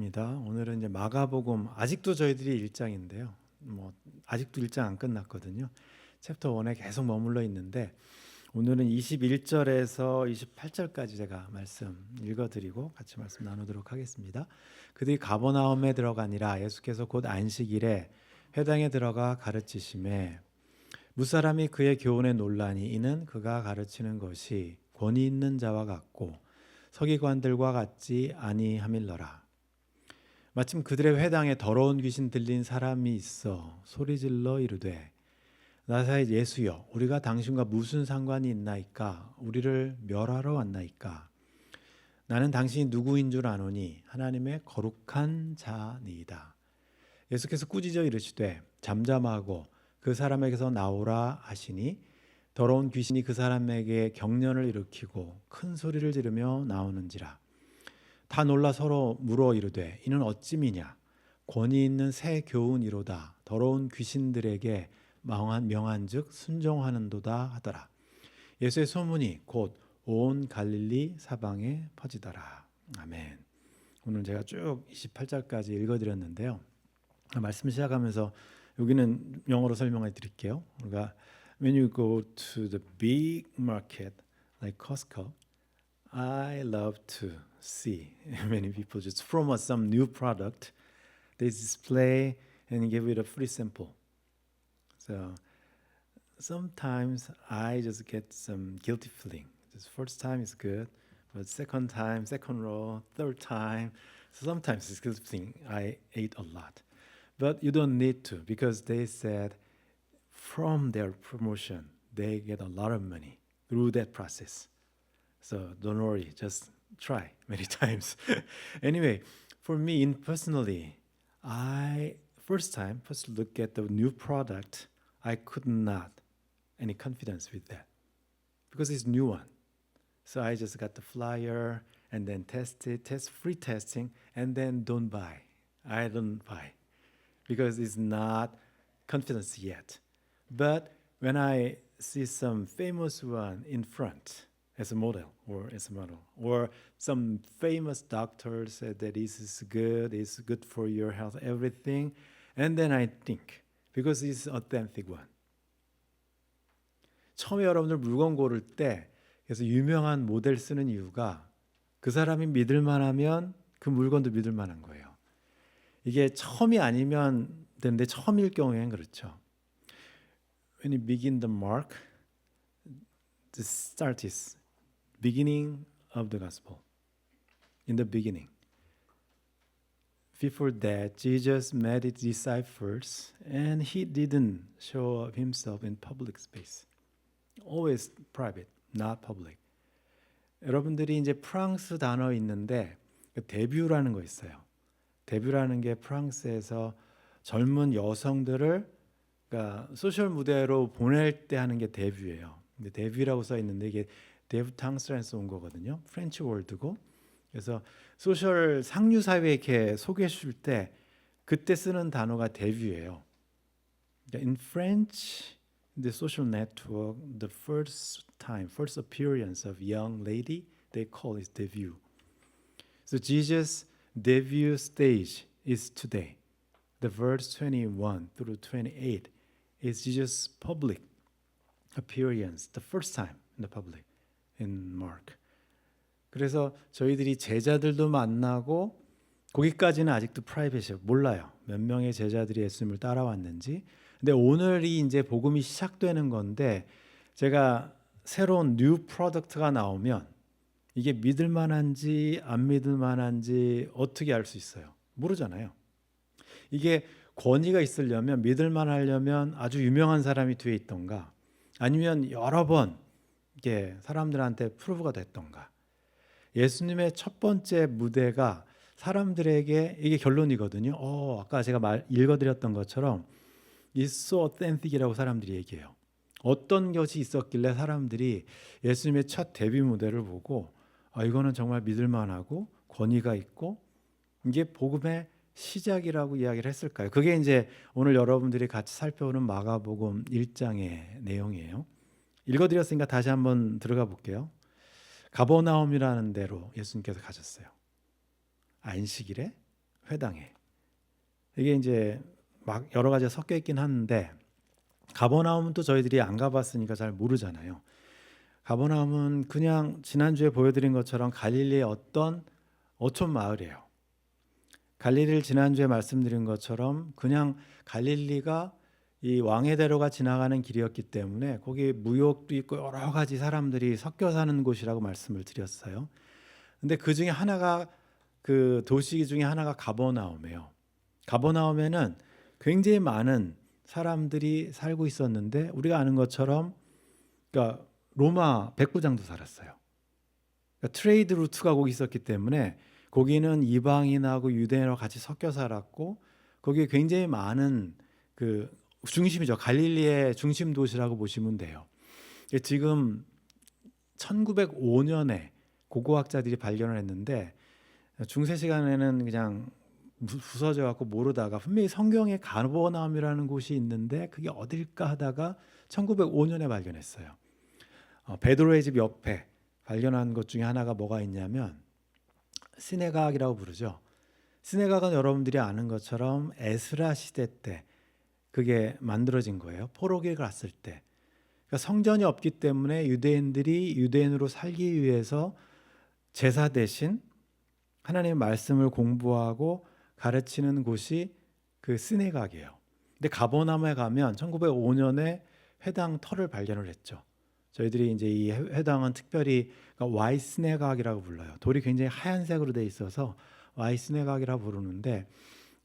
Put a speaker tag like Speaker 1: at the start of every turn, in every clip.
Speaker 1: 입니다. 오늘은 이제 마가복음 아직도 저희들이 1장인데요. 아직도 1장 안 끝났거든요. 챕터 1에 계속 머물러 있는데 오늘은 21절에서 28절까지 제가 말씀 읽어드리고 같이 말씀 나누도록 하겠습니다. 그들이 가버나움에 들어가니라. 예수께서 곧 안식일에 회당에 들어가 가르치심에 무사람이 그의 교훈에 놀라니 이는 그가 가르치는 것이 권위 있는 자와 같고 서기관들과 같지 아니함일러라. 마침 그들의 회당에 더러운 귀신 들린 사람이 있어 소리질러 이르되 나사렛 예수여, 우리가 당신과 무슨 상관이 있나이까? 우리를 멸하러 왔나이까? 나는 당신이 누구인 줄 아노니 하나님의 거룩한 자니이다. 예수께서 꾸짖어 이르시되 잠잠하고 그 사람에게서 나오라 하시니 더러운 귀신이 그 사람에게 경련을 일으키고 큰 소리를 지르며 나오는지라. 다 놀라 서로 물어 이르되 이는 어찌미냐? 권위 있는 새 교훈이로다. 더러운 귀신들에게 명한즉 순종하는도다 하더라. 예수의 소문이 곧 온 갈릴리 사방에 퍼지더라. 아멘. 오늘 제가 쭉 28절까지 읽어드렸는데요. 말씀 시작하면서 여기는 영어로 설명해 드릴게요. 우리가 When you go to the big market like Costco, I love to see many people just promote some new product. They display and give it a free sample. So sometimes I just get some guilty feeling. This first time is good, but second time, second row, third time, so sometimes it's guilty feeling. I ate a lot, but you don't need to because they said from their promotion they get a lot of money through that process. So don't worry, just try many times. Anyway, for me personally, I first look at the new product, I could not any confidence with that because it's new one. So I just got the flyer and then test free testing, and then don't buy. I don't buy because it's not confidence yet. But when I see some famous one in front as a model, or some famous doctor said that this is good, it's good for your health, everything, and then I think because it's authentic one. 처음에 여러분들 물건 고를 때 그래서 유명한 모델 쓰는 이유가 그 사람이 믿을 만하면 그 물건도 믿을 만한 거예요. 이게 처음이 아니면 되는데 처음일 경우에는 그렇죠. When you begin the mark, the start is beginning of the gospel. In the beginning. Before that, Jesus met his disciples and he didn't show up himself in public space. Always private, not public. 여러분들이 이제 프랑스 단어 있는데 데뷔라는 거 있어요. 데뷔라는 게 프랑스에서 젊은 여성들을 그러니까 소셜 무대로 보낼 때 하는 게 데뷔예요. 근데 데뷔라고 써 있는데 이게 데부탕스에서 온 거거든요. 프렌치 월드고. 그래서 소셜 상류 사회에 이렇게 소개해 줄 때 그때 쓰는 단어가 데뷔예요. In French, the social network, the first appearance of young lady, they call it debut. So Jesus' debut stage is today. The verse 21 through 28 is Jesus' public appearance, the first time in the public in Mark. 그래서 저희들이 제자들도 만나고 거기까지는 아직도 프라이빗이에요. 몰라요. 몇 명의 제자들이 예수님을 따라왔는지. 근데 오늘이 이제 복음이 시작되는 건데 제가 새로운 뉴 프로덕트가 나오면 이게 믿을 만한지 안 믿을 만한지 어떻게 알 수 있어요? 모르잖아요. 이게 권위가 있으려면 믿을 만하려면 아주 유명한 사람이 뒤에 있던가 아니면 여러 번 이게 사람들한테 프루브가 됐던가. 예수님의 첫 번째 무대가 사람들에게 이게 결론이거든요. 아까 제가 읽어드렸던 것처럼 It's so authentic이라고 사람들이 얘기해요. 어떤 것이 있었길래 사람들이 예수님의 첫 데뷔 무대를 보고 이거는 정말 믿을 만하고 권위가 있고 이게 복음의 시작이라고 이야기를 했을까요? 그게 이제 오늘 여러분들이 같이 살펴보는 마가복음 1장의 내용이에요. 읽어드렸으니까 다시 한번 들어가 볼게요. 가버나움이라는 데로 예수님께서 가셨어요. 안식일에 회당에. 이게 이제 막 여러 가지가 섞여 있긴 한데 가버나움은 또 저희들이 안 가봤으니까 잘 모르잖아요. 가버나움은 그냥 지난주에 보여드린 것처럼 갈릴리의 어떤 어촌 마을이에요. 갈릴리를 지난주에 말씀드린 것처럼 그냥 갈릴리가 이 왕의 대로가 지나가는 길이었기 때문에 거기 무역도 있고 여러 가지 사람들이 섞여 사는 곳이라고 말씀을 드렸어요. 근데 그 중에 하나가 그 도시 중에 하나가 가버나움이에요. 가버나움에는 굉장히 많은 사람들이 살고 있었는데 우리가 아는 것처럼 그러니까 로마 백부장도 살았어요. 그러니까 트레이드 루트가 거기 있었기 때문에 거기는 이방인하고 유대인하고 같이 섞여 살았고 거기에 굉장히 많은 그 중심이죠. 갈릴리의 중심 도시라고 보시면 돼요. 지금 1905년에 고고학자들이 발견을 했는데 중세 시간에는 그냥 부서져 갖고 모르다가 분명히 성경에 가버나움이라는 곳이 있는데 그게 어딜까 하다가 1905년에 발견했어요. 베드로의 집 옆에 발견한 것 중에 하나가 뭐가 있냐면 시내각이라고 부르죠. 시내각은 여러분들이 아는 것처럼 에스라 시대 때 그게 만들어진 거예요. 포로기에 갔을 때. 그러니까 성전이 없기 때문에 유대인들이 유대인으로 살기 위해서 제사 대신 하나님의 말씀을 공부하고 가르치는 곳이 그 시내각이에요. 근데 가버나움에 가면 1905년에 회당 터를 발견을 했죠. 저희들이 이제 이 회당은 특별히 와이스네각이라고 불러요. 돌이 굉장히 하얀색으로 돼 있어서 와이스네각이라고 부르는데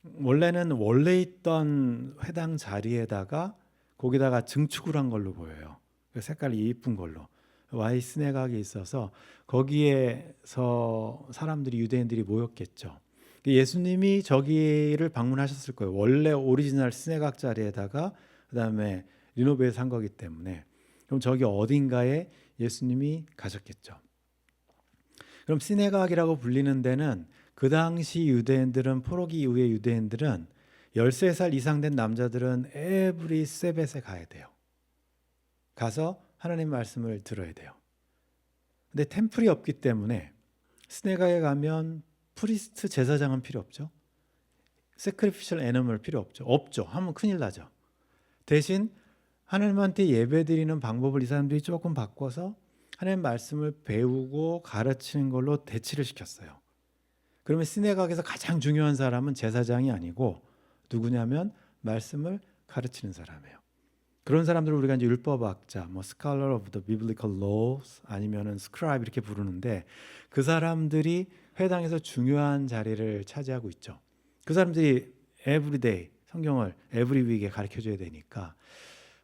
Speaker 1: 원래는 원래 있던 회당 자리에다가 거기다가 증축을 한 걸로 보여요. 색깔이 이쁜 걸로 와이스네각이 있어서 거기에서 사람들이 유대인들이 모였겠죠. 예수님이 저기를 방문하셨을 거예요. 원래 오리지널 시내각 자리에다가 그다음에 리노베이트 한 거기 때문에 그럼 저기 어딘가에 예수님이 가셨겠죠. 그럼 시내각이라고 불리는 데는 그 당시 유대인들은 포로기 이후의 유대인들은 13살 이상 된 남자들은 에브리 세벳에 가야 돼요. 가서 하나님 말씀을 들어야 돼요. 근데 템플이 없기 때문에 시내각에 가면 프리스트 제사장은 필요 없죠. 세크리피셜 애니멀 필요 없죠. 하면 큰일 나죠. 대신 하나님한테 예배드리는 방법을 이 사람들이 조금 바꿔서 하나님 말씀을 배우고 가르치는 걸로 대치를 시켰어요. 그러면 시내각에서 가장 중요한 사람은 제사장이 아니고 누구냐면 말씀을 가르치는 사람이에요. 그런 사람들을 우리가 이제 율법학자, 뭐 scholar of the biblical laws 아니면은 scribe 이렇게 부르는데 그 사람들이 회당에서 중요한 자리를 차지하고 있죠. 그 사람들이 everyday 성경을 every week에 가르쳐 줘야 되니까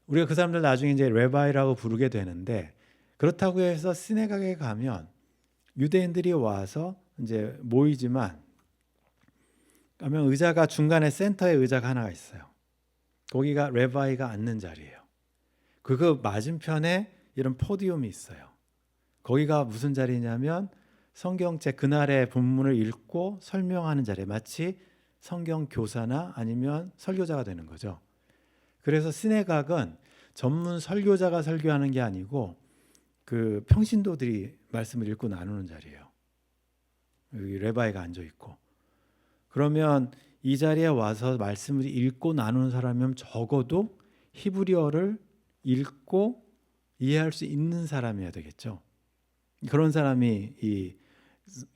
Speaker 1: 우리가 그 사람들 나중에 이제 레바이라고 부르게 되는데 그렇다고 해서 시내각에 가면 유대인들이 와서 이제 모이지만 가면 의자가 중간에 센터에 의자가 하나가 있어요. 거기가 레바이가 앉는 자리예요. 그 맞은편에 이런 포디움이 있어요. 거기가 무슨 자리냐면 성경책 그날의 본문을 읽고 설명하는 자리, 마치 성경 교사나 아니면 설교자가 되는 거죠. 그래서 시내각은 전문 설교자가 설교하는 게 아니고 그 평신도들이 말씀을 읽고 나누는 자리예요. 여기 레바이가 앉아 있고. 그러면 이 자리에 와서 말씀을 읽고 나누는 사람이면 적어도 히브리어를 읽고 이해할 수 있는 사람이어야 되겠죠. 그런 사람이 이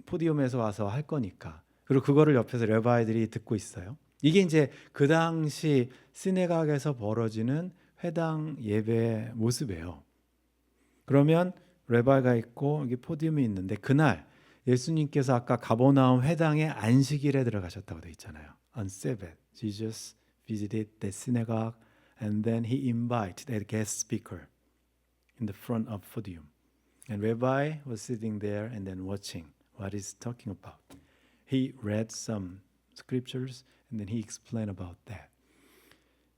Speaker 1: 포디움에서 와서 할 거니까. 그리고 그거를 옆에서 레바이들이 듣고 있어요. 이게 이제 그 당시 시내각에서 벌어지는 회당 예배의 모습이에요. 그러면 레바이가 있고 여기 포디움이 있는데 그날 예수님께서 아까 가버나움 회당의 안식일에 들어가셨다고 되어 있잖아요. On Sabbath, Jesus visited the synagogue and then he invited a guest speaker in the front of podium. And Rabbi was sitting there and then watching what he's talking about. He read some scriptures and then he explained about that.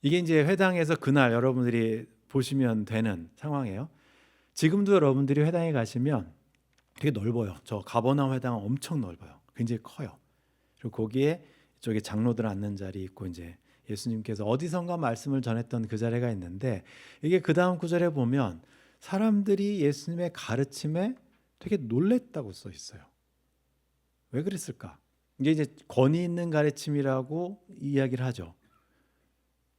Speaker 1: 이게 이제 회당에서 그날 여러분들이 보시면 되는 상황이에요. 지금도 여러분들이 회당에 가시면 되게 넓어요. 저 가버나움 회당은 엄청 넓어요. 굉장히 커요. 그리고 거기에 이쪽에 장로들 앉는 자리 있고 이제 예수님께서 어디선가 말씀을 전했던 그 자리가 있는데 이게 그 다음 구절에 보면 사람들이 예수님의 가르침에 되게 놀랬다고 써 있어요. 왜 그랬을까? 이게 이제 권위 있는 가르침이라고 이야기를 하죠.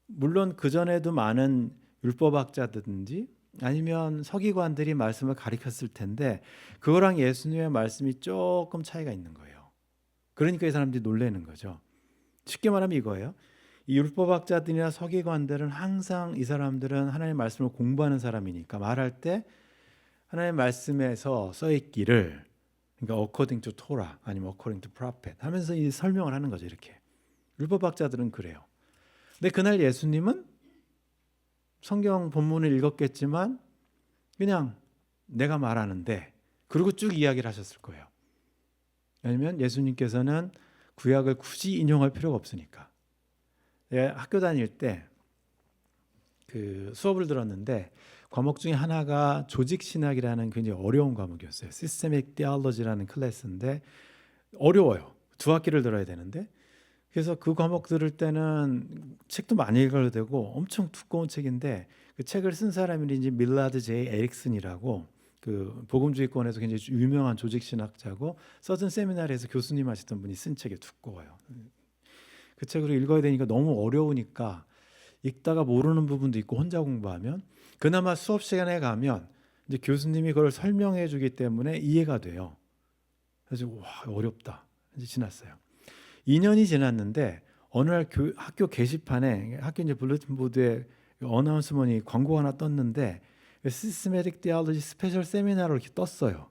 Speaker 1: 물론 그 전에도 많은 율법학자든지 아니면 서기관들이 말씀을 가르쳤을 텐데 그거랑 예수님의 말씀이 조금 차이가 있는 거예요. 그러니까 이 사람들이 놀라는 거죠. 쉽게 말하면 이거예요. 이 율법학자들이나 서기관들은 항상 이 사람들은 하나님의 말씀을 공부하는 사람이니까 말할 때 하나님의 말씀에서 써 있기를, 그러니까 according to Torah 아니면 according to prophet 하면서 이 설명을 하는 거죠. 이렇게 율법학자들은 그래요. 근데 그날 예수님은 성경 본문을 읽었겠지만 그냥 내가 말하는데, 그리고 쭉 이야기를 하셨을 거예요. 왜냐하면 예수님께서는 구약을 굳이 인용할 필요가 없으니까. 학교 다닐 때 그 수업을 들었는데 과목 중에 하나가 조직신학이라는 굉장히 어려운 과목이었어요. Systematic Theology라는 클래스인데 어려워요. 2학기를 들어야 되는데, 그래서 그 과목 들을 때는 책도 많이 읽어야 되고 엄청 두꺼운 책인데, 그 책을 쓴 사람이 이제 밀라드 제이 에릭슨이라고 그 복음주의권에서 굉장히 유명한 조직신학자고 서든 세미나리에서 교수님 하시던 분이 쓴 책이 두꺼워요. 그 책을 읽어야 되니까 너무 어려우니까 읽다가 모르는 부분도 있고 혼자 공부하면, 그나마 수업 시간에 가면 이제 교수님이 그걸 설명해 주기 때문에 이해가 돼요. 그래서 와, 어렵다. 이제 지났어요. 2년이 지났는데 어느 날 학교 게시판에, 학교 이제 블루튼 보드에 어나운스먼이 광고 하나 떴는데 시스테매틱 디올로지 스페셜 세미나로 이렇게 떴어요.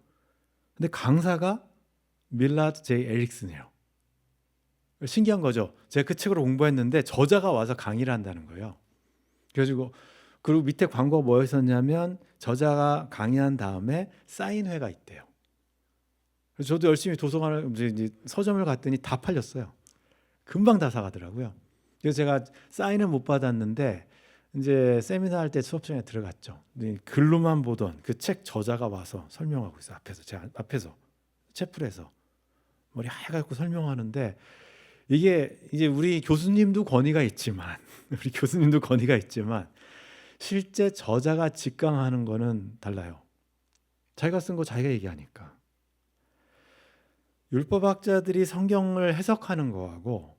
Speaker 1: 근데 강사가 밀라드 제이 에릭슨이에요. 신기한 거죠. 제가 그 책으로 공부했는데 저자가 와서 강의를 한다는 거예요. 그래가지고 그리고 밑에 광고가 뭐였었냐면 저자가 강의한 다음에 사인회가 있대요. 그래서 저도 열심히 도서관을 이제 서점을 갔더니 다 팔렸어요. 금방 다 사가더라고요. 그래서 제가 사인을 못 받았는데 이제 세미나 할 때 수업장에 들어갔죠. 글로만 보던 그 책 저자가 와서 설명하고 있어요. 앞에서, 제가 앞에서 채플에서 머리 하얗고 설명하는데, 이게 이제 우리 교수님도 권위가 있지만 우리 교수님도 권위가 있지만 실제 저자가 직강하는 거는 달라요. 자기가 쓴 거 자기가 얘기하니까. 율법학자들이 성경을 해석하는 거하고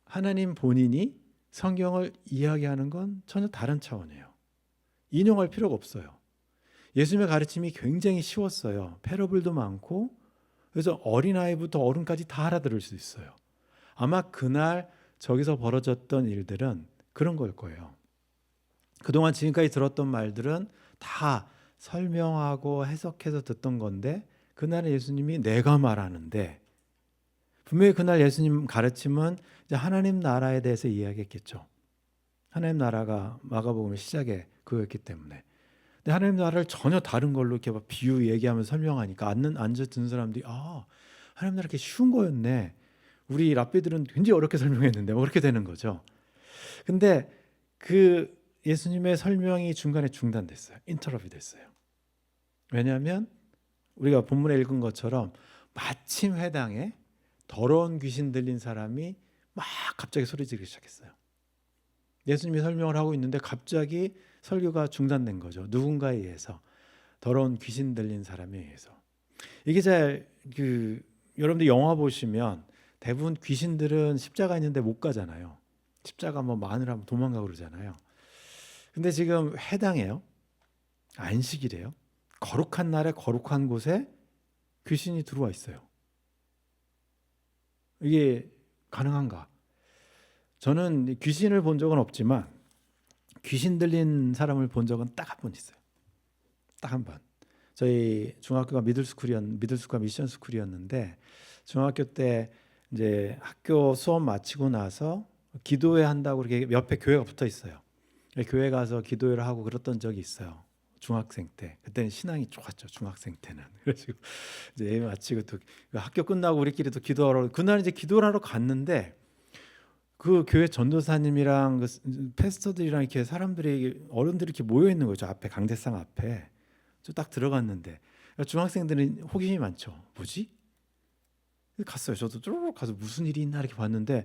Speaker 1: 하나님 본인이 성경을 이야기하는 건 전혀 다른 차원이에요. 인용할 필요가 없어요. 예수님의 가르침이 굉장히 쉬웠어요. 패러블도 많고, 그래서 어린아이부터 어른까지 다 알아들을 수 있어요. 아마 그날 저기서 벌어졌던 일들은 그런 걸 거예요. 그동안 지금까지 들었던 말들은 다 설명하고 해석해서 듣던 건데, 그날은 예수님이 내가 말하는데, 분명히 그날 예수님 가르침은 이제 하나님 나라에 대해서 이야기했겠죠. 하나님 나라가 마가복음의 시작에 그거였기 때문에. 근데 하나님 나라를 전혀 다른 걸로 이렇게 막 비유 얘기하면서 설명하니까 앉아 듣는 사람들이 하나님 나라 이렇게 쉬운 거였네. 우리 랍비들은 굉장히 어렵게 설명했는데 뭐 그렇게 되는 거죠. 근데 그 예수님의 설명이 중간에 중단됐어요. 인터럽이 됐어요. 왜냐하면 우리가 본문에 읽은 것처럼 마침 회당에 더러운 귀신 들린 사람이 막 갑자기 소리 지르기 시작했어요. 예수님이 설명을 하고 있는데 갑자기 설교가 중단된 거죠. 누군가에 의해서, 더러운 귀신 들린 사람에 의해서. 이게 여러분들 영화 보시면 대부분 귀신들은 십자가 있는데 못 가잖아요. 십자가 뭐 마누라 도망가 그러잖아요. 근데 지금 회당이에요. 안식이래요. 거룩한 날에 거룩한 곳에 귀신이 들어와 있어요. 이게 가능한가? 저는 귀신을 본 적은 없지만 귀신 들린 사람을 본 적은 딱 한 번 있어요. 딱 한 번. 저희 중학교가 미들스쿨과 미션스쿨이었는데 중학교 때 이제 학교 수업 마치고 나서 기도회 한다고 이렇게 옆에 교회가 붙어 있어요. 교회 가서 기도회를 하고 그랬던 적이 있어요. 중학생 때. 그때는 신앙이 좋았죠. 중학생 때는. 그래서 이제 예배 마치고 또 학교 끝나고 우리끼리 또 기도하러, 그날 이제 기도를 하러 갔는데 그 교회 전도사님이랑 그 패스터들이랑 이렇게 사람들이, 어른들이 이렇게 모여 있는 거죠. 앞에 강대상 앞에. 저 딱 들어갔는데 중학생들은 호기심이 많죠. 뭐지? 갔어요. 저도 쭉 가서 무슨 일이 있나 이렇게 봤는데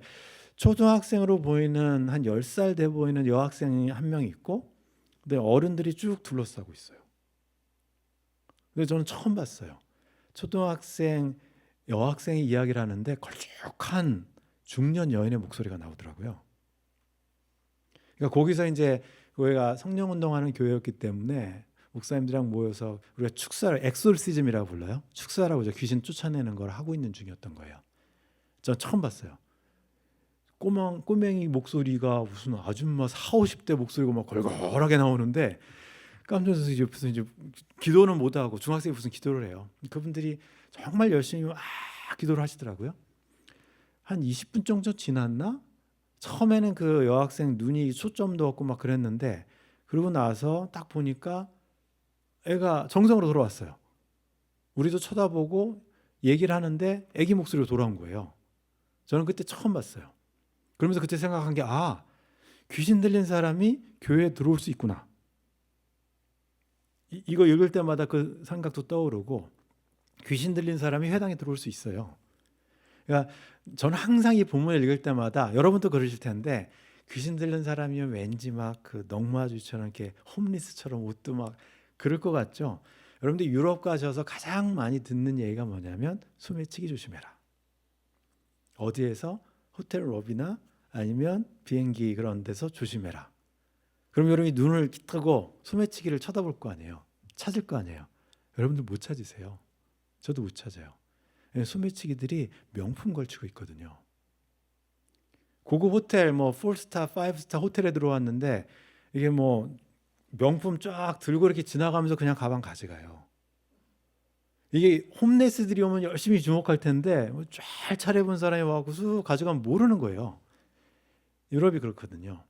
Speaker 1: 초등학생으로 보이는 한 10살 돼 보이는 여학생이 한 명 있고, 근데 어른들이 쭉 둘러싸고 있어요. 근데 저는 처음 봤어요. 초등학생 여학생이 이야기를 하는데 걸쭉한 중년 여인의 목소리가 나오더라고요. 그러니까 거기서 이제 교회가 성령 운동하는 교회였기 때문에 목사님들이랑 모여서 우리가 축사를 엑소시즘이라고 불러요. 축사라고 저 귀신 쫓아내는 걸 하고 있는 중이었던 거예요. 저 처음 봤어요. 꼬맹이 목소리가 무슨 아줌마 4, 50대 목소리가 막 걸걸하게 나오는데 깜짝 놀라서 옆에서 이제 기도는 못 하고 중학생이 무슨 기도를 해요. 그분들이 정말 열심히 막 기도를 하시더라고요. 한 20분 정도 지났나? 처음에는 그 여학생 눈이 초점도 없고 막 그랬는데 그러고 나서 딱 보니까 애가 정상으로 돌아왔어요. 우리도 쳐다보고 얘기를 하는데 애기 목소리로 돌아온 거예요. 저는 그때 처음 봤어요. 그러면서 그때 생각한 게 귀신 들린 사람이 교회에 들어올 수 있구나. 이거 읽을 때마다 그 생각도 떠오르고 귀신 들린 사람이 회당에 들어올 수 있어요. 그러니까 저는 항상 이 본문을 읽을 때마다 여러분도 그러실 텐데 귀신 들린 사람이면 왠지 막 그 넝마주처럼 이렇게 홈리스처럼 옷도 막 그럴 것 같죠. 여러분들 유럽 가셔서 가장 많이 듣는 얘기가 뭐냐면 소매치기 조심해라. 어디에서 호텔 로비나 아니면 비행기 그런 데서 조심해라. 그럼 여러분이 눈을 뜨고 소매치기를 쳐다볼 거 아니에요. 찾을 거 아니에요. 여러분들 못 찾으세요. 저도 못 찾아요. 소매치기들이 명품 걸치고 있거든요. 고급 호텔 뭐 4스타, 5스타 호텔에 들어왔는데 이게 뭐 명품 쫙 들고 이렇게 지나가면서 그냥 가방 가져가요. 이게 홈레스들이 오면 열심히 주목할 텐데 쫙 차려본 사람이 와서 쑥 가져가면 모르는 거예요. 유럽이 그렇거든요.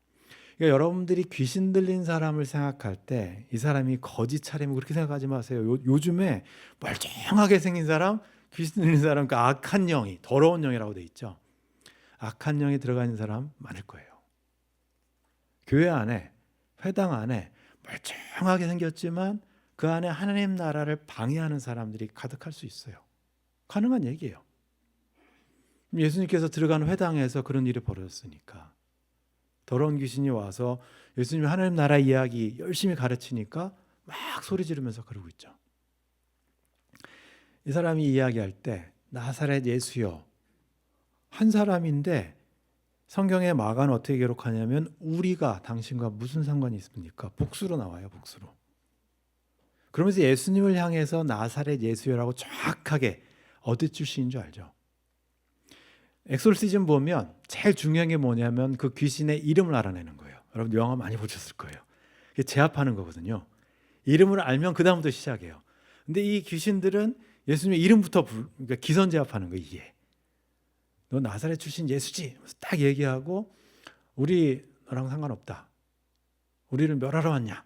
Speaker 1: 그러니까 여러분들이 귀신 들린 사람을 생각할 때 이 사람이 거짓 차림이고 그렇게 생각하지 마세요. 요즘에 멀쩡하게 생긴 사람, 귀신 들린 사람, 그 악한 영이, 더러운 영이라고 돼 있죠. 악한 영이 들어가 있는 사람 많을 거예요. 교회 안에, 회당 안에 멀쩡하게 생겼지만 그 안에 하나님 나라를 방해하는 사람들이 가득할 수 있어요. 가능한 얘기예요. 예수님께서 들어간 회당에서 그런 일이 벌어졌으니까. 더러운 귀신이 와서 예수님이 하나님 나라 이야기 열심히 가르치니까 막 소리 지르면서 그러고 있죠. 이 사람이 이야기할 때 나사렛 예수여, 한 사람인데 성경에 마가는 어떻게 기록하냐면 우리가 당신과 무슨 상관이 있습니까? 복수로 나와요. 복수로. 그러면서 예수님을 향해서 나사렛 예수여라고 정확하게 어디 출신인 줄 알죠? 엑소시즘 보면 제일 중요한 게 뭐냐면 그 귀신의 이름을 알아내는 거예요. 여러분 영화 많이 보셨을 거예요. 그게 제압하는 거거든요. 이름을 알면 그 다음부터 시작해요. 근데 이 귀신들은 예수님의 이름부터 그러니까 기선 제압하는 거예요. 이게. 너 나사렛 출신 예수지? 딱 얘기하고 우리 너랑 상관없다. 우리를 멸하러 왔냐?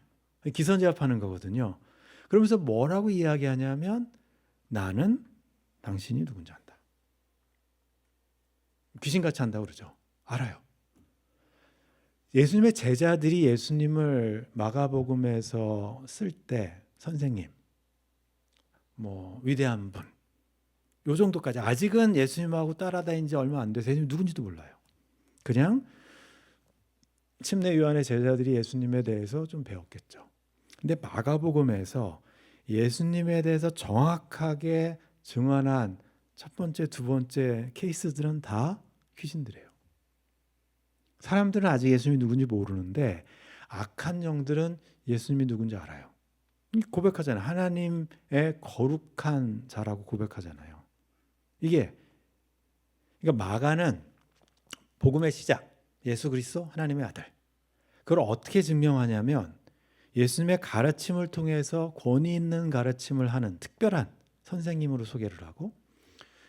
Speaker 1: 기선 제압하는 거거든요. 그러면서 뭐라고 이야기하냐면 나는 당신이 누군지 안다. 귀신같이 한다고 그러죠. 알아요. 예수님의 제자들이 예수님을 마가복음에서 쓸 때 선생님, 뭐 위대한 분, 요 정도까지 아직은 예수님하고 따라다닌 지 얼마 안 돼서 예수님 누군지도 몰라요. 그냥 침례 요한의 제자들이 예수님에 대해서 좀 배웠겠죠. 근데 마가복음에서 예수님에 대해서 정확하게 증언한 첫 번째, 두 번째 케이스들은 다 귀신들이에요. 사람들은 아직 예수님이 누군지 모르는데 악한 영들은 예수님이 누군지 알아요. 고백하잖아요. 하나님의 거룩한 자라고 고백하잖아요. 이게 그러니까 마가는 복음의 시작, 예수 그리스도 하나님의 아들. 그걸 어떻게 증명하냐면 예수님의 가르침을 통해서 권위 있는 가르침을 하는 특별한 선생님으로 소개를 하고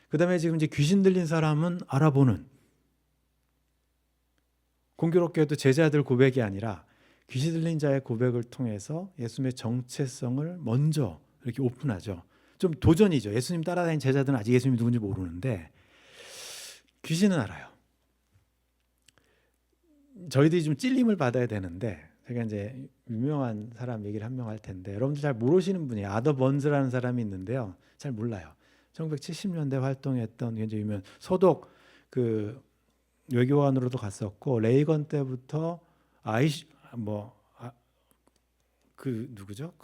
Speaker 1: 그다음에 지금 이제 귀신 들린 사람은 알아보는 공교롭게도 제자들 고백이 아니라 귀신 들린 자의 고백을 통해서 예수님의 정체성을 먼저 이렇게 오픈하죠. 좀 도전이죠. 예수님 따라다니는 제자들은 아직 예수님이 누군지 모르는데 귀신은 알아요. 저희들이 좀 찔림을 받아야 되는데 제가 이제 유명한 사람 얘기를 한 명 할 텐데 여러분들 잘 모르시는 분이에요. 아더 번즈라는 사람이 있는데요. 잘 몰라요. 1970년대 활동했던 굉장히 유명 소독 그 외교관으로도 갔었고 레이건 때부터 그 누구죠?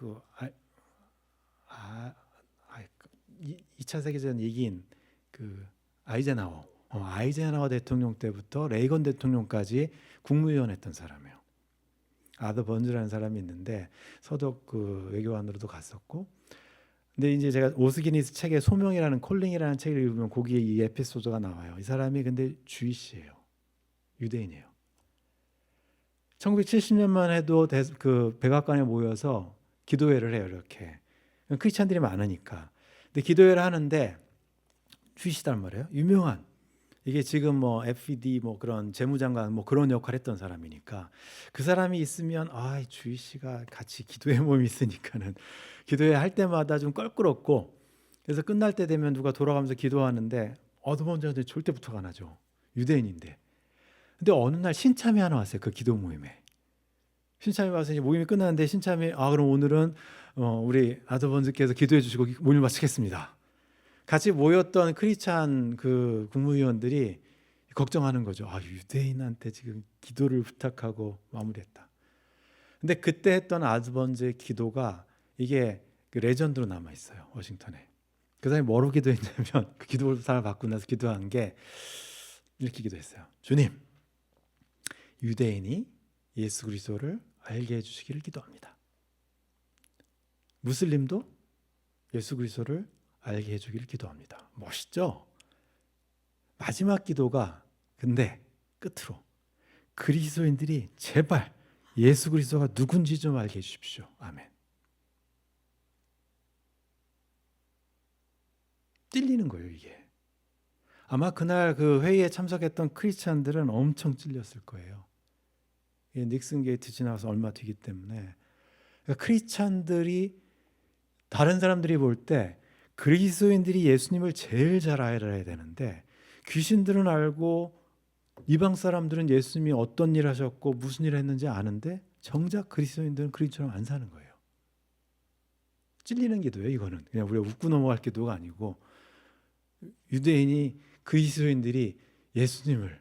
Speaker 1: 2차 세계대전 이긴 그 아이젠하워 대통령 때부터 레이건 대통령까지 국무위원 했던 사람이에요. 아더 번즈라는 사람이 있는데 서독 그 외교관으로도 갔었고, 근데 이제 제가 오스기니스 책의 소명이라는 콜링이라는 책을 읽으면 거기에 이 에피소드가 나와요. 이 사람이 근데 주이시예요. 유대인이에요. 1970년만 해도 그 백악관에 모여서 기도회를 해요. 이렇게 크리스찬들이 많으니까. 근데 기도회를 하는데 주이시단 말이에요. 유명한, 이게 지금 뭐 FED 뭐 그런 재무장관 뭐 그런 역할 했던 사람이니까 그 사람이 있으면 주이시가 같이 기도회 모임이 있으니까는 기도회 할 때마다 좀 껄끄럽고, 그래서 끝날 때 되면 누가 돌아가면서 기도하는데 어드번즈한테 절대 부탁 안 하죠. 유대인인데. 근데 어느 날 신참이 하나 왔어요. 그 기도 모임에. 신참이 와서 이제 모임이 끝났는데 신참이 그럼 오늘은 우리 아드번즈께서 기도해 주시고 모임을 마치겠습니다. 같이 모였던 크리스찬 그 국무위원들이 걱정하는 거죠. 유대인한테 지금 기도를 부탁하고 마무리했다. 근데 그때 했던 아드번즈의 기도가 이게 그 레전드로 남아 있어요. 워싱턴에. 그 사람이 뭐로 기도했냐면 그 기도 사람을 받고 나서 기도한 게 이렇게 기도했어요. 주님, 유대인이 예수 그리스도를 알게 해주시기를 기도합니다. 무슬림도 예수 그리스도를 알게 해주기를 기도합니다. 멋있죠? 마지막 기도가 근데 끝으로 그리스도인들이 제발 예수 그리스도가 누군지 좀 알게 해주십시오. 아멘. 찔리는 거예요, 이게. 아마 그날 그 회의에 참석했던 크리스찬들은 엄청 찔렸을 거예요. 닉슨 게이트 지나서 얼마 뒤기 때문에. 그러니까 크리스찬들이, 다른 사람들이 볼 때 그리스도인들이 예수님을 제일 잘 알아야 되는데, 귀신들은 알고 이방 사람들은 예수님이 어떤 일 하셨고 무슨 일 했는지 아는데 정작 그리스도인들은 그리스도처럼 안 사는 거예요. 찔리는 기도예요. 이거는 그냥 우리가 웃고 넘어갈 기도가 아니고, 유대인이 그리스도인들이 예수님을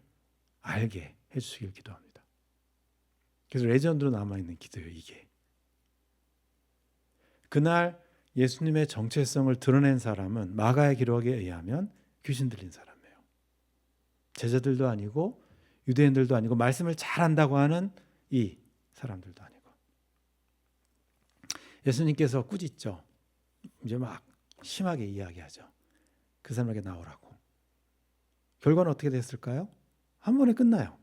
Speaker 1: 알게 해주시길 기도합니다. 그래서 레전드로 남아있는 기도예요, 이게. 그날 예수님의 정체성을 드러낸 사람은 마가의 기록에 의하면 귀신 들린 사람이에요. 제자들도 아니고 유대인들도 아니고 말씀을 잘한다고 하는 이 사람들도 아니고. 예수님께서 꾸짖죠. 이제 막 심하게 이야기하죠. 그 사람에게 나오라고. 결과는 어떻게 됐을까요? 한 번에 끝나요.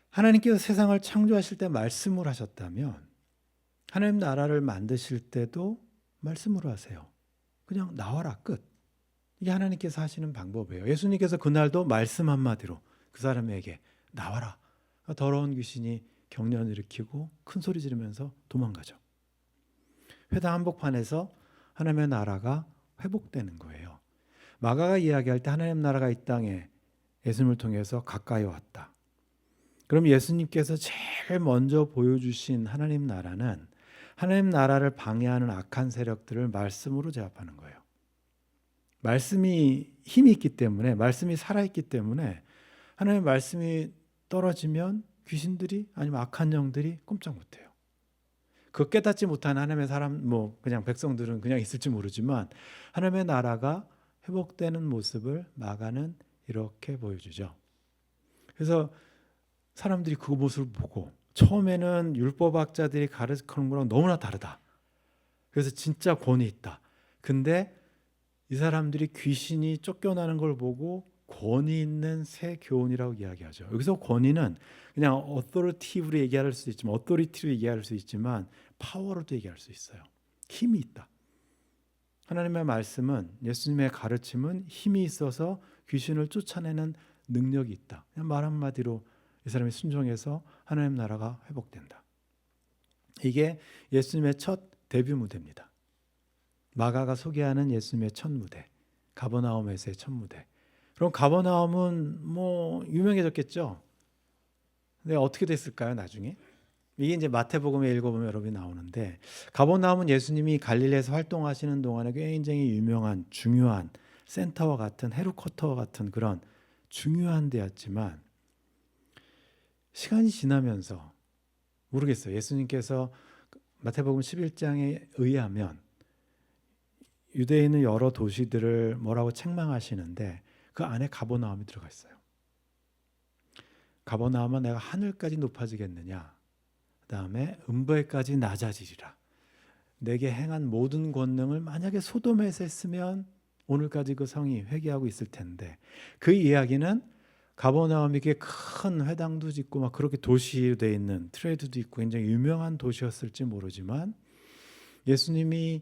Speaker 1: 하나님께서 세상을 창조하실 때 말씀을 하셨다면 하나님 나라를 만드실 때도 말씀으로 하세요. 그냥 나와라, 끝. 이게 하나님께서 하시는 방법이에요. 예수님께서 그날도 말씀 한마디로 그 사람에게 나와라. 더러운 귀신이 경련을 일으키고 큰 소리 지르면서 도망가죠. 회당 한복판에서 하나님의 나라가 회복되는 거예요. 마가가 이야기할 때 하나님 나라가 이 땅에 예수님을 통해서 가까이 왔다. 그럼 예수님께서 제일 먼저 보여주신 하나님 나라는 하나님 나라를 방해하는 악한 세력들을 말씀으로 제압하는 거예요. 말씀이 힘이 있기 때문에, 말씀이 살아있기 때문에 하나님의 말씀이 떨어지면 귀신들이 아니면 악한 영들이 꼼짝 못해요. 그 깨닫지 못한 하나님의 사람, 그냥 백성들은 그냥 있을지 모르지만 하나님의 나라가 회복되는 모습을 마가는 이렇게 보여주죠. 그래서 사람들이 그 모습을 보고 처음에는 율법학자들이 가르치는 거랑 너무나 다르다. 그래서 진짜 권위 있다. 근데 이 사람들이 귀신이 쫓겨나는 걸 보고 권위 있는 새 교훈이라고 이야기하죠. 여기서 권위는 그냥 authoritatively 얘기할 수 있지만, authority로 얘기할 수 있지만 파워로도 얘기할 수 있어요. 힘이 있다. 하나님의 말씀은, 예수님의 가르침은 힘이 있어서 귀신을 쫓아내는 능력이 있다. 그냥 말 한마디로 이 사람이 순종해서 하나님 나라가 회복된다. 이게 예수님의 첫 데뷔 무대입니다. 마가가 소개하는 예수님의 첫 무대, 가버나움에서의 첫 무대. 그럼 가버나움은 유명해졌겠죠. 근데 어떻게 됐을까요, 나중에? 이게 이제 마태복음에 읽어보면 여러분이 나오는데, 가버나움은 예수님이 갈릴리에서 활동하시는 동안에 굉장히 유명한 중요한 센터와 같은, 헤드쿼터와 같은 그런 중요한 데였지만, 시간이 지나면서 모르겠어요. 예수님께서 마태복음 11장에 의하면 유대에 있는 여러 도시들을 뭐라고 책망하시는데 그 안에 가버나움이 들어가 있어요. 가버나움은 내가 하늘까지 높아지겠느냐, 그 다음에 음부에까지 낮아지리라. 내게 행한 모든 권능을 만약에 소돔에서 했으면 오늘까지 그 성이 회개하고 있을 텐데, 그 이야기는 가버나움이 큰 회당도 짓고 막 그렇게 도시되어 있는 트레이드도 있고 굉장히 유명한 도시였을지 모르지만 예수님이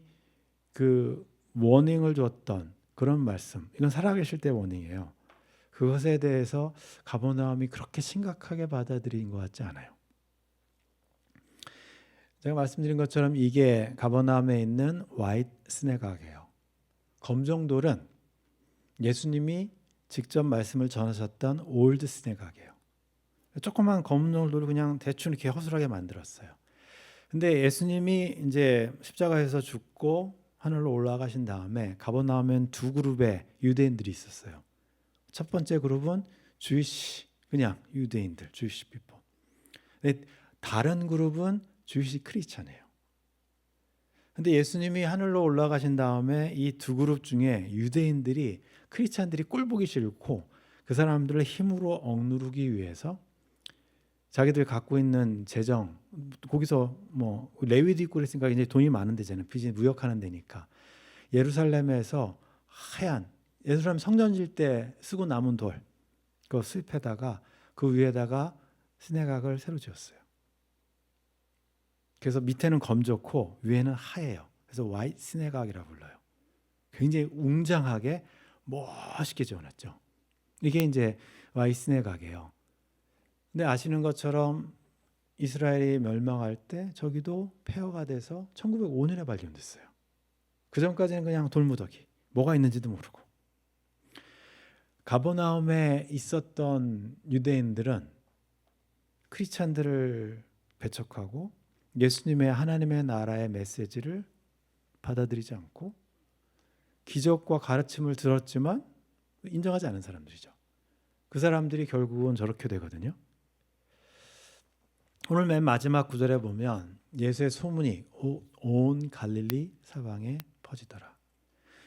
Speaker 1: 그 워닝을 줬던 그런 말씀, 이건 살아계실 때 워닝이에요. 그것에 대해서 가버나움이 그렇게 심각하게 받아들인 것 같지 않아요. 제가 말씀드린 것처럼 이게 가버나움에 있는 화이트 시내가게예요. 검정돌은 예수님이 직접 말씀을 전하셨던 올드 시내가게예요. 조그만 검정돌을 그냥 대충 이렇게 허술하게 만들었어요. 근데 예수님이 이제 십자가에서 죽고 하늘로 올라가신 다음에 가버나움엔 두 그룹의 유대인들이 있었어요. 첫 번째 그룹은 주이시, 그냥 유대인들, 주이시 피플. 다른 그룹은 주이시 크리스찬이에요. 근데 예수님이 하늘로 올라가신 다음에 이 두 그룹 중에 유대인들이, 크리스찬들이 꼴보기 싫고 그 사람들을 힘으로 억누르기 위해서 자기들 갖고 있는 재정, 거기서 뭐 레위도 있고 그랬으니까 이제 돈이 많은 데잖아요. 비즈니스 무역하는 데니까. 예루살렘에서 하얀, 예루살렘 성전 질 때 쓰고 남은 돌, 그거 수입해다가 그 위에다가 시내각을 새로 지었어요. 그래서 밑에는 검좋고 위에는 하얘요. 그래서 화이트 시내각이라고 불러요. 굉장히 웅장하게 멋있게 지어놨죠. 이게 이제 화이트 시내각이에요. 근데 아시는 것처럼 이스라엘이 멸망할 때 저기도 폐허가 돼서 1905년에 발견됐어요. 그 전까지는 그냥 돌무더기, 뭐가 있는지도 모르고. 가버나움에 있었던 유대인들은 크리스찬들을 배척하고 예수님의 하나님의 나라의 메시지를 받아들이지 않고 기적과 가르침을 들었지만 인정하지 않은 사람들이죠. 그 사람들이 결국은 저렇게 되거든요. 오늘 맨 마지막 구절에 보면 예수의 소문이 온 갈릴리 사방에 퍼지더라.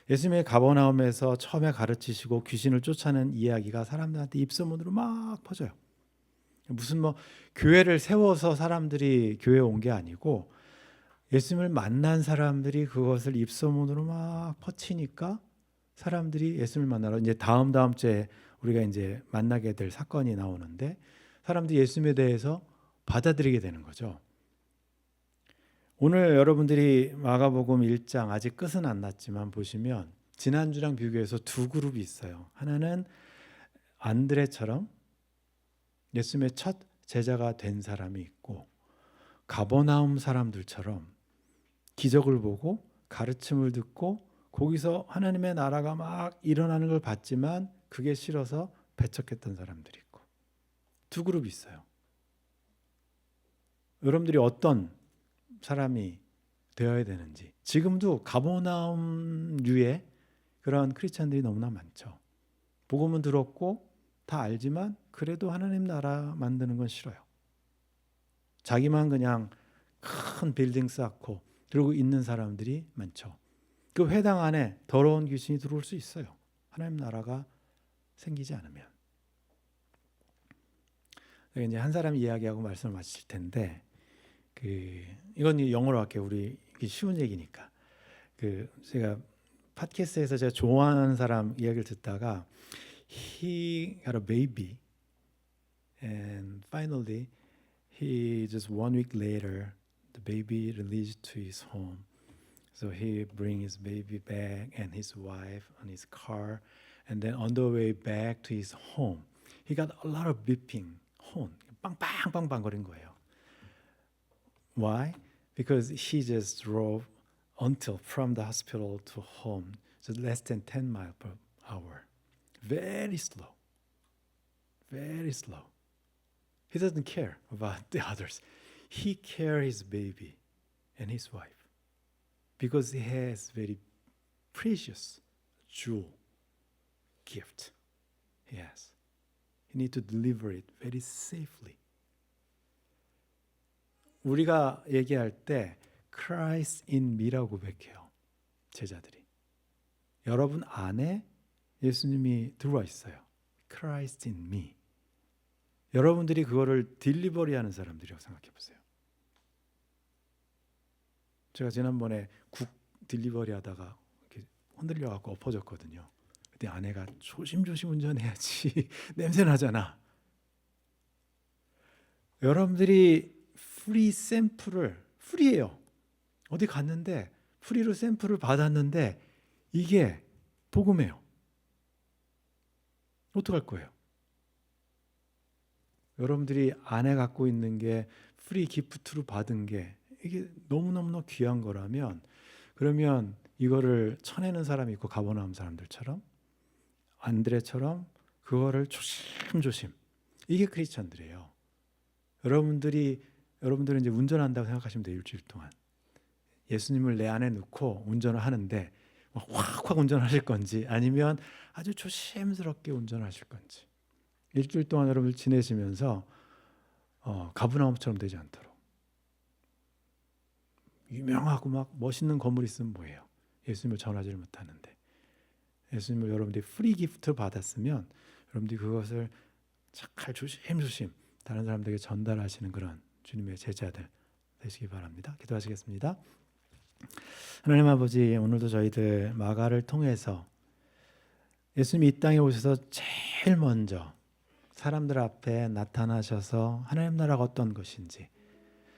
Speaker 1: 예수님의 가버나움에서 처음에 가르치시고 귀신을 쫓아낸 이야기가 사람들한테 입소문으로 막 퍼져요. 무슨 뭐 교회를 세워서 사람들이 교회에 온 게 아니고 예수님을 만난 사람들이 그것을 입소문으로 막 퍼치니까 사람들이 예수님을 만나러 이제 다음 주에 우리가 이제 만나게 될 사건이 나오는데 사람들이 예수님에 대해서 받아들이게 되는 거죠. 오늘 여러분들이 마가복음 1장 아직 끝은 안 났지만 보시면 지난주랑 비교해서 두 그룹이 있어요. 하나는 안드레처럼 예수님의 첫 제자가 된 사람이 있고 가버나움 사람들처럼 기적을 보고 가르침을 듣고 거기서 하나님의 나라가 막 일어나는 걸 봤지만 그게 싫어서 배척했던 사람들이 있고 두 그룹이 있어요. 여러분들이 어떤 사람이 되어야 되는지, 지금도 가버나움류의 그런 크리스찬들이 너무나 많죠. 복음은 들었고 다 알지만 그래도 하나님 나라 만드는 건 싫어요. 자기만 그냥 큰 빌딩 쌓고 그러고 있는 사람들이 많죠. 그 회당 안에 더러운 귀신이 들어올 수 있어요. 하나님 나라가 생기지 않으면. 이제 한 사람 이야기하고 말씀을 마칠 텐데, 이건 영어로 할게요. 우리 쉬운 얘기니까. 제가 팟캐스트에서 제가 좋아하는 사람 이야기를 듣다가 he got a baby and finally he just 1 week later the baby released to his home. So he bring his baby back and his wife on his car, and then on the way back to his home, he got a lot of beeping horn, 빵빵빵빵 거린 거예요. Why? Because he just drove until from the hospital to home, so less than 10 miles per hour. Very slow. Very slow. He doesn't care about the others. He cares his baby and his wife because he has very precious jewel gift. He has. He need to deliver it very safely. 우리가 얘기할 때 Christ in me라고 고백해요. 제자들이. 여러분 안에 예수님이 들어와 있어요. Christ in me. 여러분들이 그거를 딜리버리하는 사람들이라고 생각해 보세요. 제가 지난번에 국 딜리버리 하다가 이렇게 흔들려 갖고 엎어졌거든요. 그때 아내가 조심조심 운전해야지 냄새 나잖아. 여러분들이 프리 샘플을 프리예요. 어디 갔는데 프리로 샘플을 받았는데 이게 복음이에요. 어떡할 거예요? 여러분들이 안에 갖고 있는 게 프리 기프트로 받은 게 이게 너무너무 귀한 거라면 그러면 이거를 쳐내는 사람이 있고 가버나움 사람들처럼 안드레처럼 그거를 조심조심 이게 크리스천들이에요. 여러분들은 이제 운전한다고 생각하시면 돼요. 일주일 동안 예수님을 내 안에 넣고 운전을 하는데 확 운전하실 건지 아니면 아주 조심스럽게 운전하실 건지 일주일 동안 여러분들 지내시면서 가브나움처럼 되지 않도록 유명하고 막 멋있는 건물 있으면 뭐예요? 예수님을 전하지를 못하는데 예수님을 여러분들이 프리 기프트를 받았으면 여러분들이 그것을 잘 조심조심 다른 사람들에게 전달하시는 그런 주님의 제자들 되시기 바랍니다. 기도하시겠습니다. 하나님 아버지, 오늘도 저희들 마가를 통해서 예수님이 이 땅에 오셔서 제일 먼저 사람들 앞에 나타나셔서 하나님 나라가 어떤 것인지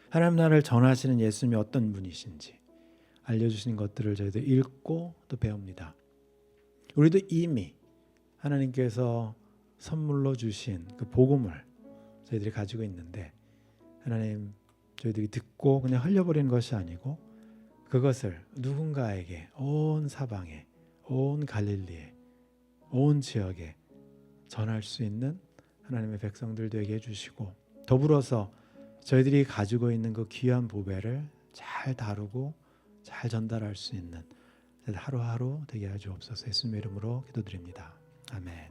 Speaker 1: 하나님 나라를 전하시는 예수님이 어떤 분이신지 알려주신 것들을 저희들 읽고 또 배웁니다. 우리도 이미 하나님께서 선물로 주신 그 복음을 저희들이 가지고 있는데 하나님 저희들이 듣고 그냥 흘려버리는 것이 아니고 그것을 누군가에게 온 사방에 온 갈릴리에 온 지역에 전할 수 있는 하나님의 백성들 되게 해주시고 더불어서 저희들이 가지고 있는 그 귀한 보배를 잘 다루고 잘 전달할 수 있는 하루하루 되게 하시옵소서. 예수님의 이름으로 기도드립니다. 아멘.